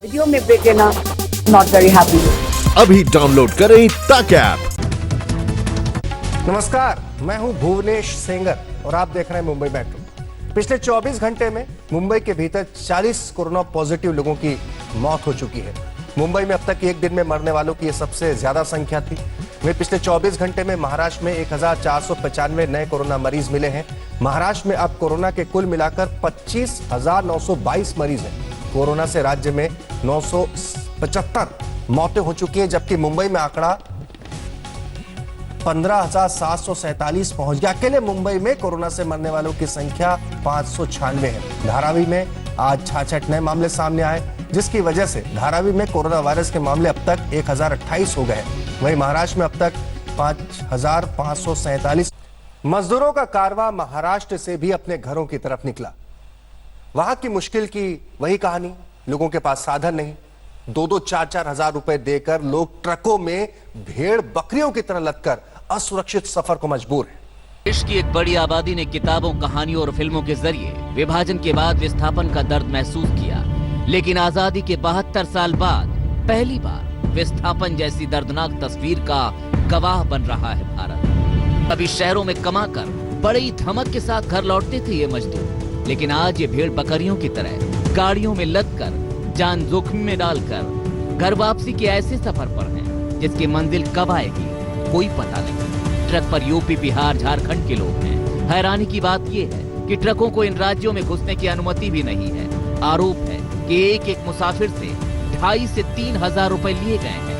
Video में break लेना not very happy. अभी डाउनलोड करें तक ऐप। नमस्कार, मैं हूं भुवनेश सेंगर और आप देख रहे हैं मुंबई मेट्रो। पिछले 24 घंटे में मुंबई के भीतर 40 कोरोना पॉजिटिव लोगों की मौत हो चुकी है। मुंबई में अब तक एक दिन में मरने वालों की यह सबसे ज्यादा संख्या थी। वहीं पिछले 24 घंटे में महाराष्ट्र में 1495 नए कोरोना मरीज मिले हैं। महाराष्ट्र में अब कोरोना के कुल मिलाकर 25,922 मरीज हैं। कोरोना से राज्य में 975 मौतें हो चुकी हैं, जबकि मुंबई में आंकड़ा 15,747 पहुंच गया। अकेले मुंबई में कोरोना से मरने वालों की संख्या 596 है। धारावी में आज 66 नए मामले सामने आए, जिसकी वजह से धारावी में कोरोना वायरस के मामले अब तक 1028 हो गए। वहीं महाराष्ट्र में अब तक 5,547 मजदूरों का कारवां महाराष्ट्र से भी अपने घरों की तरफ निकला। वहां की मुश्किल की वही कहानी, लोगों के पास साधन नहीं। 2-2, 4-4 हजार रुपए देकर लोग ट्रकों में भेड़ बकरियों की तरह लदकर असुरक्षित सफर को मजबूर है। देश की एक बड़ी आबादी ने किताबों, कहानियों और फिल्मों के जरिए विभाजन के बाद विस्थापन का दर्द महसूस किया, लेकिन आजादी के 72 साल बाद पहली बार विस्थापन जैसी दर्दनाक तस्वीर का गवाह बन रहा है भारत। अभी शहरों में कमाकर बड़ी धमक के साथ घर लौटते थे ये मजदूर, लेकिन आज ये भेड़ बकरियों की तरह गाड़ियों में लदकर जान जोखिम में डालकर घर वापसी के ऐसे सफर पर हैं जिसकी मंजिल कब आएगी कोई पता नहीं। ट्रक पर यूपी, बिहार, झारखंड के लोग हैं। हैरानी की बात यह है कि ट्रकों को इन राज्यों में घुसने की अनुमति भी नहीं है। आरोप है कि एक एक मुसाफिर से 2,500 से 3,000 रुपए लिए गए हैं।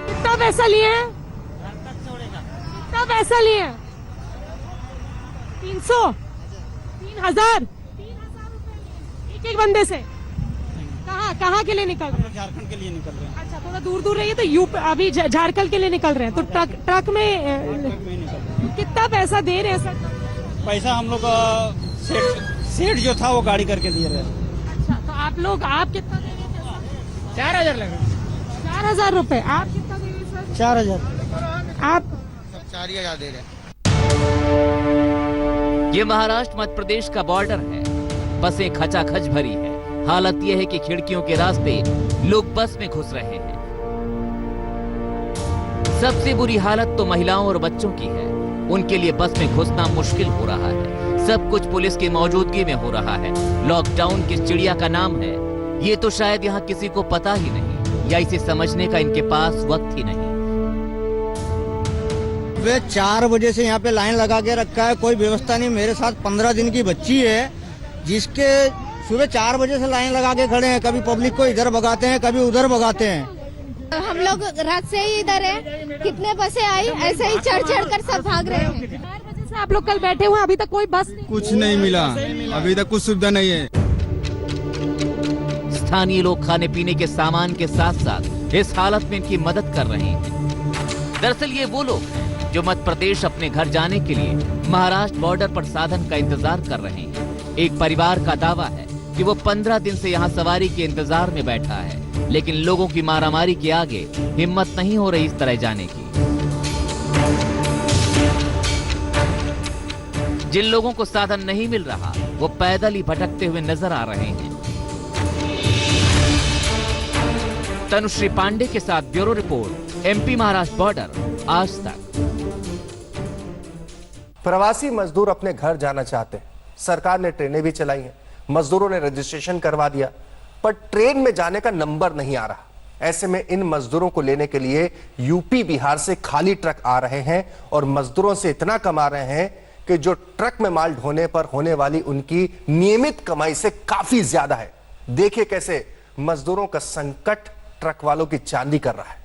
कितना पैसा लिए हैं? कितना पैसा लिए हैं? 300, 3,000 एक बंदे से। कहाँ के लिए निकल रहे हैं? झारखंड के लिए निकल रहे हैं। अच्छा, थोड़ा दूर रहिए। तो यूपी अभी झारखंड के लिए निकल रहे हैं, तो ट्रक में निकल रहे हैं। कितना पैसा दे रहे हैं सर? पैसा हम लोग सेठ जो था वो गाड़ी करके दिए रहे। अच्छा, तो आप कितना दे रहे थे? 4,000 लगे। 4,000 रुपए। आप कितना दे रहे हैं सर? 4,000। आप 4,000 दे रहे हैं। ये महाराष्ट्र मध्य प्रदेश का बॉर्डर है। बसें खचाखच भरी है। हालत यह है कि खिड़कियों के रास्ते लोग बस में घुस रहे हैं। सबसे बुरी हालत तो महिलाओं और बच्चों की है। उनके लिए बस में घुसना मुश्किल हो रहा है। सब कुछ पुलिस की मौजूदगी में हो रहा है। लॉकडाउन किस चिड़िया का नाम है, ये तो शायद यहाँ किसी को पता ही नहीं, या इसे समझने का इनके पास वक्त ही नहीं। वे 4 बजे से यहाँ पे लाइन लगा के रखा है, कोई व्यवस्था नहीं। मेरे साथ 15 दिन की बच्ची है, जिसके सुबह 4 बजे से लाइन लगा के खड़े हैं। कभी पब्लिक को इधर भगाते हैं, कभी उधर भगाते हैं। हम लोग रात से ही इधर है, कितने बसें आई, ऐसे ही चढ़ कर सब भाग रहे हैं। 4 बजे से आप लोग कल बैठे हुए, अभी तक कोई बस नहीं? कुछ नहीं मिला, अभी तक कुछ सुविधा नहीं है। स्थानीय लोग खाने पीने के सामान के साथ साथ इस हालत में इनकी मदद कर रहे हैं। दरअसल ये वो लोग हैं जो मध्य प्रदेश अपने घर जाने के लिए महाराष्ट्र बॉर्डर पर साधन का इंतजार कर रहे हैं। एक परिवार का दावा है कि वो 15 दिन से यहाँ सवारी के इंतजार में बैठा है, लेकिन लोगों की मारामारी के आगे हिम्मत नहीं हो रही इस तरह जाने की। जिन लोगों को साधन नहीं मिल रहा वो पैदल ही भटकते हुए नजर आ रहे हैं। तनुश्री पांडे के साथ bureau report, MP Maharashtra border, आज तक। प्रवासी मजदूर अपने घर जाना चाहते हैं। सरकार ने ट्रेनें भी चलाई हैं, मजदूरों ने रजिस्ट्रेशन करवा दिया, पर ट्रेन में जाने का नंबर नहीं आ रहा। ऐसे में इन मजदूरों को लेने के लिए यूपी, बिहार से खाली ट्रक आ रहे हैं और मजदूरों से इतना कमा रहे हैं कि जो ट्रक में माल ढोने पर होने वाली उनकी नियमित कमाई से काफी ज्यादा है। देखिए कैसे मजदूरों का संकट ट्रक वालों की चांदी कर रहा है।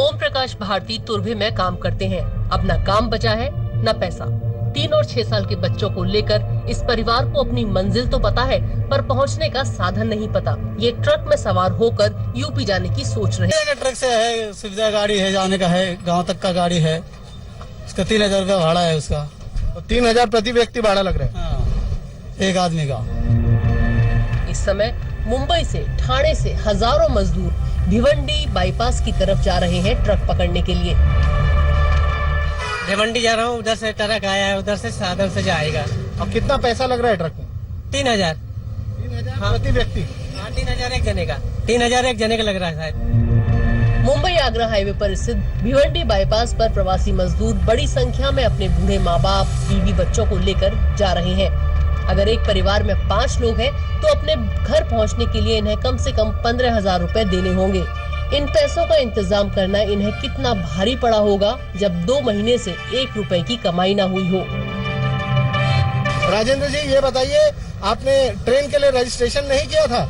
ओम प्रकाश भारती तुर्भे में काम करते हैं। अब न काम बचा है न पैसा। 3 और 6 साल के बच्चों को लेकर इस परिवार को अपनी मंजिल तो पता है, पर पहुंचने का साधन नहीं पता। ये ट्रक में सवार होकर यूपी जाने की सोच रहे हैं। ट्रक से है, सुविधा गाड़ी है, जाने का है, गांव तक का गाड़ी है। उसका 3,000 रुपया भाड़ा है उसका, 3,000 प्रति व्यक्ति भाड़ा लग रहा है एक आदमी का। इस समय मुंबई से, ठाणे से हजारों मजदूर भिवंडी बाईपास की तरफ जा रहे हैं ट्रक पकड़ने के लिए। भिवंडी जा रहा हूँ, उधर से ट्रक आया है, उधर से साधन से जाएगा। अब कितना पैसा लग रहा है ट्रक में? 3000 प्रति व्यक्ति। 3000 एक जने का, 3000 एक जने का लग रहा है शायद। मुंबई आगरा हाईवे पर स्थित भिवंडी बाईपास पर प्रवासी मजदूर बड़ी संख्या में अपने बूढ़े माँ बाप, बीवी, बच्चों को लेकर जा रहे हैं। अगर एक परिवार में 5 लोग हैं, तो अपने घर पहुंचने के लिए इन्हें कम से कम 15,000 रुपए देने होंगे। इन पैसों का इंतजाम करना इन्हें कितना भारी पड़ा होगा, जब 2 महीने से 1 रुपए की कमाई न हुई हो। राजेंद्र जी, ये बताइए, आपने ट्रेन के लिए रजिस्ट्रेशन नहीं किया था?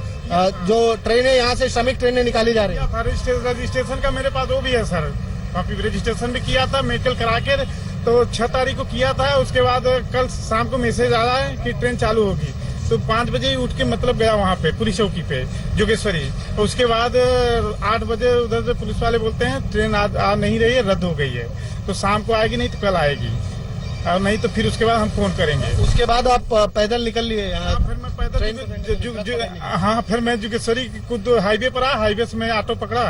जो ट्रेनें यहाँ से श्रमिक ट्रेनें निकाली जा रही है, रजिस्ट्रेशन का मेरे पास वो भी है सर। काफी रजिस्ट्रेशन भी किया था, मेडिकल करा के, तो 6 तारीख को किया था। उसके बाद कल शाम को मैसेज आया है कि ट्रेन चालू होगी, तो 5 बजे ही उठ के मतलब गया वहाँ पे पुलिस चौकी पे जोगेश्वरी। उसके बाद 8 बजे उधर से पुलिस वाले बोलते हैं ट्रेन आ नहीं रही है, रद्द हो गई है, तो शाम को आएगी, नहीं तो कल आएगी, और नहीं तो फिर उसके बाद हम फोन करेंगे। उसके बाद आप पैदल निकल लिए यहाँ? फिर मैं पैदल हाँ, फिर मैं जोगेश्वरी खुद हाईवे पर आया। हाईवे से मैं ऑटो पकड़ा,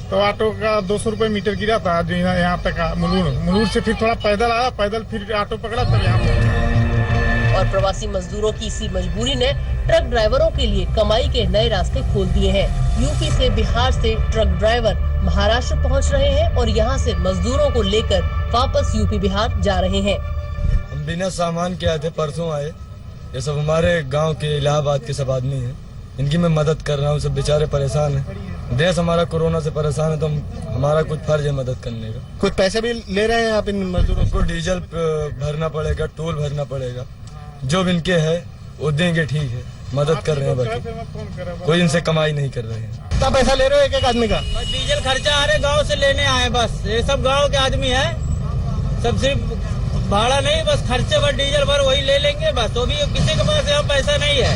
तो ऑटो का 200 रुपए मीटर गिरा था जो यहाँ तक मुलूर से फिर थोड़ा पैदल आया, पैदल फिर ऑटो पकड़ा, तब यहाँ पहुंचा। और प्रवासी मजदूरों की इसी मजबूरी ने ट्रक ड्राइवरों के लिए कमाई के नए रास्ते खोल दिए हैं। यूपी से, बिहार से ट्रक ड्राइवर महाराष्ट्र पहुंच रहे हैं और यहां से मजदूरों को लेकर वापस यूपी बिहार जा रहे हैं। हम बिना सामान के आए थे, परसों आए। ये सब हमारे गांव के, इलाहाबाद के सब आदमी हैं, इनकी मैं मदद कर रहा हूँ। सब बेचारे परेशान हैं, देश हमारा कोरोना से परेशान है, तो हमारा कुछ फर्ज है मदद करने का। कुछ पैसे भी ले रहे हैं आप इन मजदूरों को? डीजल भरना पड़ेगा, टोल भरना पड़ेगा, जो भी इनके है वो देंगे, ठीक है, मदद कर रहे हैं, बाकी कोई इनसे कमाई नहीं कर रहे हैं। कितना पैसा ले रहे हो एक आदमी का? डीजल खर्चा आ रहे गाँव से लेने आए, बस ये सब गाँव के आदमी है, सब सिर्फ भाड़ा नहीं, बस खर्चे पर डीजल भर वही ले लेंगे बस। तो भी किसी के पास यहाँ पैसा नहीं है,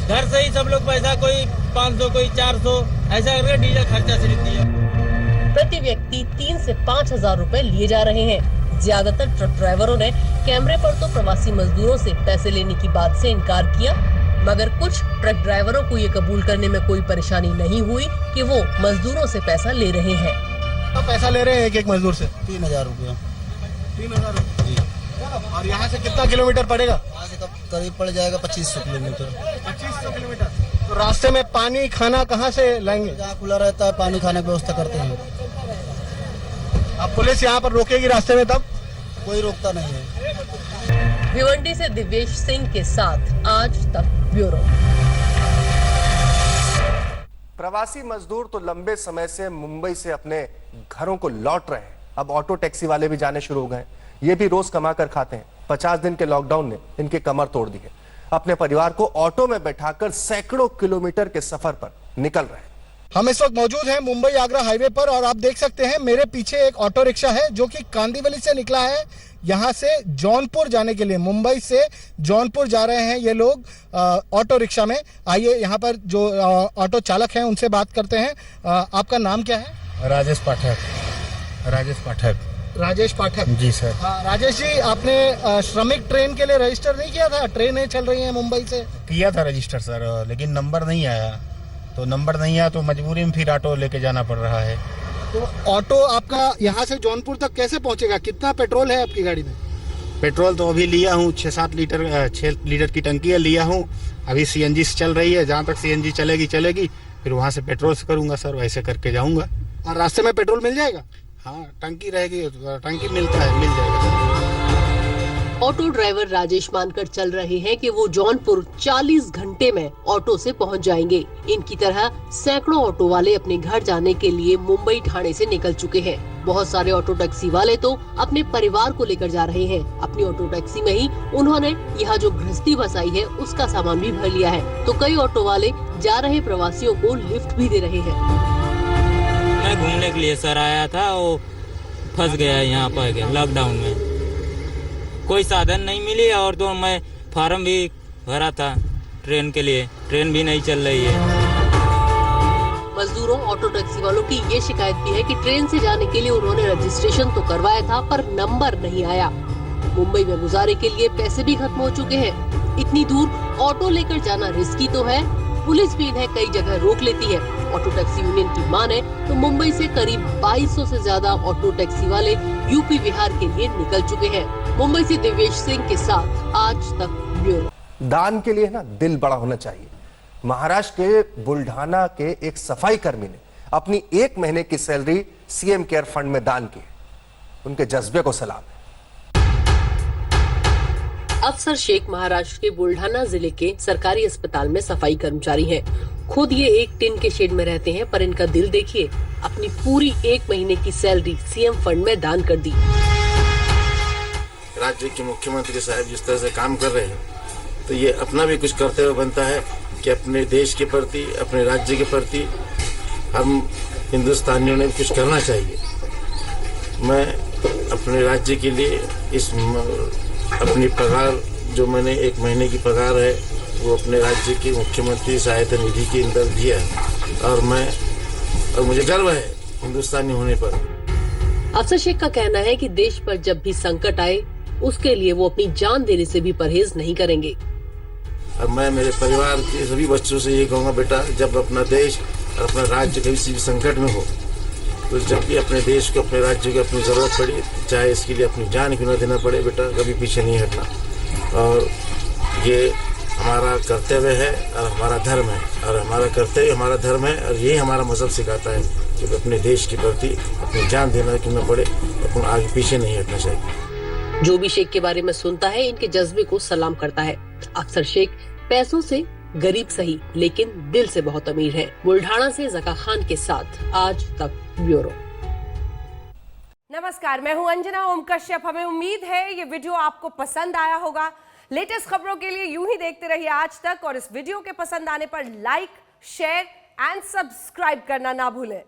घर से ही सब लोग पैसा, कोई 500 कोई 400 ऐसा करके डीजल खर्चा से लेती है। प्रति व्यक्ति 3 से 5,000 रुपए लिए जा रहे हैं। ज्यादातर ट्रक ड्राइवरों ने कैमरे पर तो प्रवासी मजदूरों से पैसे लेने की बात से इनकार किया, मगर कुछ ट्रक ड्राइवरों को ये कबूल करने में कोई परेशानी नहीं हुई कि वो मजदूरों से पैसा ले रहे हैं। तो पैसा ले रहे हैं एक मजदूर से? 3000 रुपया। 3000 रुपया। और यहाँ से कितना किलोमीटर पड़ेगा? यहाँ से करीब पड़ जाएगा 2500 किलोमीटर। 2500 किलोमीटर। तो रास्ते में पानी खाना कहाँ से लाएंगे? जहाँ खुला रहता है पानी खाने की व्यवस्था करते हैं। अब पुलिस यहाँ पर रोकेगी रास्ते में? तब कोई रोकता नहीं है। भिवंडी से दिव्येश सिंह के साथ आज तक ब्यूरो। प्रवासी मजदूर तो लंबे समय से मुंबई से अपने घरों को लौट रहे हैं। अब ऑटो टैक्सी वाले भी जाने शुरू हो गए। ये भी रोज कमा कर खाते हैं। 50 दिन के लॉकडाउन ने इनके कमर तोड़ दी है। अपने परिवार को ऑटो में बैठाकर सैकड़ों किलोमीटर के सफर पर निकल रहे हैं। हम इस वक्त मौजूद हैं मुंबई आगरा हाईवे पर और आप देख सकते हैं मेरे पीछे एक ऑटो रिक्शा है जो कि कांदिवली से निकला है। यहाँ से जौनपुर जाने के लिए, मुंबई से जौनपुर जा रहे हैं ये लोग ऑटो रिक्शा में। आइए यहाँ पर जो ऑटो चालक हैं उनसे बात करते हैं। आपका नाम क्या है? राजेश पाठक। राजेश पाठक जी सर। राजेश जी, आपने श्रमिक ट्रेन के लिए रजिस्टर नहीं किया था? ट्रेनें चल रही हैं मुंबई से। किया था रजिस्टर सर, लेकिन नंबर नहीं आया। तो नंबर नहीं आया तो मजबूरी में फिर ऑटो लेके जाना पड़ रहा है। तो ऑटो आपका यहाँ से जौनपुर तक कैसे पहुँचेगा? कितना पेट्रोल है आपकी गाड़ी में? पेट्रोल तो अभी लिया हूँ 6 लीटर की टंकी है, लिया हूँ। अभी सीएनजी से चल रही है, जहाँ तक सीएनजी चलेगी फिर वहाँ से पेट्रोल से करूँगा सर, वैसे करके जाऊँगा। और रास्ते में पेट्रोल मिल जाएगा? हाँ, टंकी रहेगी, टंकी मिलता है, मिल जाएगा। ऑटो ड्राइवर राजेश मानकर चल रहे हैं कि वो जौनपुर 40 घंटे में ऑटो से पहुंच जाएंगे। इनकी तरह सैकड़ों ऑटो वाले अपने घर जाने के लिए मुंबई ठाणे से निकल चुके हैं। बहुत सारे ऑटो टैक्सी वाले तो अपने परिवार को लेकर जा रहे हैं। अपनी ऑटो टैक्सी में ही उन्होंने यहाँ जो गृहस्थी बसाई है उसका सामान भी भर लिया है। तो कई ऑटो वाले जा रहे प्रवासियों को लिफ्ट भी दे रहे हैं। मैं घूमने के लिए सर आया था, वो फंस गया यहाँ पर लॉकडाउन में, कोई साधन नहीं मिली। और तो मैं फार्म भी भरा था ट्रेन के लिए, ट्रेन भी नहीं चल रही है। मजदूरों, ऑटो टैक्सी वालों की ये शिकायत भी है कि ट्रेन से जाने के लिए उन्होंने रजिस्ट्रेशन तो करवाया था पर नंबर नहीं आया। मुंबई में गुजारे के लिए पैसे भी खत्म हो चुके हैं। इतनी दूर ऑटो लेकर जाना रिस्की तो है, पुलिस भी इन्हें कई जगह रोक लेती है। ऑटो टैक्सी यूनियन की माने तो मुंबई से करीब 2200 से ज्यादा ऑटो टैक्सी वाले यूपी बिहार के लिए निकल चुके हैं। मुंबई से दिव्येश सिंह के साथ आज तक ब्यूरो। दान के लिए ना दिल बड़ा होना चाहिए। महाराष्ट्र के बुल्ढाना के एक सफाई कर्मी ने अपनी 1 महीने की सैलरी सीएम केयर फंड में दान की। उनके जज्बे को सलाम है। अफसर शेख महाराष्ट्र के बुल्ढाना जिले के सरकारी अस्पताल में सफाई कर्मचारी हैं। खुद ये एक टिन के शेड में रहते हैं, पर इनका दिल देखिए, अपनी पूरी 1 महीने की सैलरी सीएम फंड में दान कर दी। राज्य के मुख्यमंत्री साहब जिस तरह से काम कर रहे हैं, तो ये अपना भी कुछ कर्तव्य बनता है कि अपने देश के प्रति, अपने राज्य के प्रति हम हिंदुस्तानियों ने कुछ करना चाहिए। मैं अपने राज्य के लिए अपनी पगार, जो मैंने 1 महीने की पगार है, वो अपने राज्य के मुख्यमंत्री सहायता निधि के अंदर दिया है और मुझे गर्व है हिंदुस्तानी होने पर। अफसर शेख का कहना है कि देश पर जब भी संकट आए, उसके लिए वो अपनी जान देने से भी परहेज नहीं करेंगे। अब मैं मेरे परिवार के सभी बच्चों से ये कहूँगा, बेटा जब अपना देश और अपना राज्य किसी भी संकट में हो, तो जब भी अपने देश को, अपने राज्य को अपनी जरूरत पड़ी, चाहे इसके लिए अपनी जान क्यों न देना पड़े, बेटा कभी पीछे नहीं हटना। और ये हमारा कर्तव्य है और हमारा धर्म है, और हमारा कर्तव्य हमारा धर्म है, और यही हमारा मजहब सिखाता है कि अपने देश के प्रति अपनी जान देना क्यों न पड़े, अपन आगे पीछे नहीं हटना चाहिए। जो भी शेख के बारे में सुनता है, इनके जज्बे को सलाम करता है। अफसर शेख पैसों से गरीब सही, लेकिन दिल से बहुत अमीर है। बुल्ढाना से जका खान के साथ आज तक ब्यूरो। नमस्कार, मैं हूं अंजना ओम कश्यप। हमें उम्मीद है ये वीडियो आपको पसंद आया होगा। लेटेस्ट खबरों के लिए यूं ही देखते रहिए आज तक, और इस वीडियो के पसंद आने पर लाइक, शेयर एंड सब्सक्राइब करना ना भूलें।